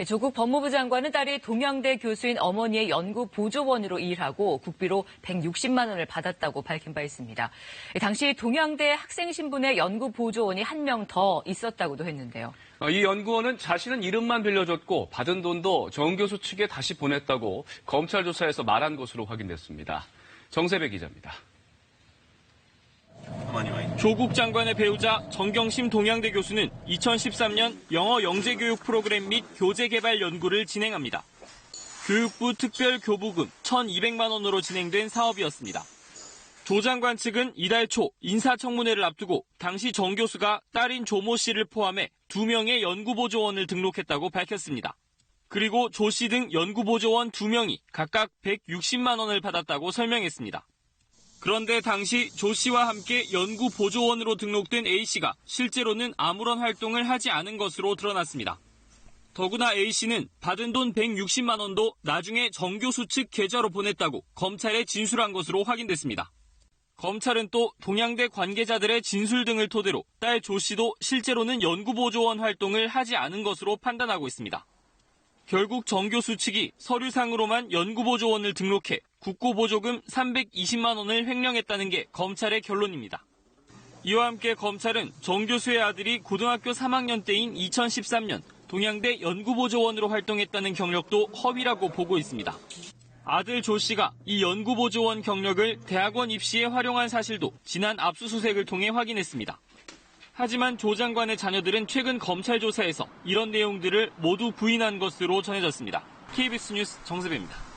조국 법무부 장관은 딸이 동양대 교수인 어머니의 연구 보조원으로 일하고 국비로 160만 원을 받았다고 밝힌 바 있습니다. 당시 동양대 학생 신분의 연구 보조원이 한 명 더 있었다고도 했는데요. 이 연구원은 자신은 이름만 빌려줬고 받은 돈도 정 교수 측에 다시 보냈다고 검찰 조사에서 말한 것으로 확인됐습니다. 정세배 기자입니다. 조국 장관의 배우자 정경심 동양대 교수는 2013년 영어 영재교육 프로그램 및 교재개발 연구를 진행합니다. 교육부 특별교부금 1,200만 원으로 진행된 사업이었습니다. 조 장관 측은 이달 초 인사청문회를 앞두고 당시 정 교수가 딸인 조모 씨를 포함해 2명의 연구보조원을 등록했다고 밝혔습니다. 그리고 조 씨 등 연구보조원 2명이 각각 160만 원을 받았다고 설명했습니다. 그런데 당시 조 씨와 함께 연구보조원으로 등록된 A 씨가 실제로는 아무런 활동을 하지 않은 것으로 드러났습니다. 더구나 A 씨는 받은 돈 160만 원도 나중에 정 교수 측 계좌로 보냈다고 검찰에 진술한 것으로 확인됐습니다. 검찰은 또 동양대 관계자들의 진술 등을 토대로 딸 조 씨도 실제로는 연구보조원 활동을 하지 않은 것으로 판단하고 있습니다. 결국 정 교수 측이 서류상으로만 연구보조원을 등록해 국고보조금 320만 원을 횡령했다는 게 검찰의 결론입니다. 이와 함께 검찰은 정 교수의 아들이 고등학교 3학년 때인 2013년 동양대 연구보조원으로 활동했다는 경력도 허위라고 보고 있습니다. 아들 조 씨가 이 연구보조원 경력을 대학원 입시에 활용한 사실도 지난 압수수색을 통해 확인했습니다. 하지만 조 장관의 자녀들은 최근 검찰 조사에서 이런 내용들을 모두 부인한 것으로 전해졌습니다. KBS 뉴스 정세배입니다.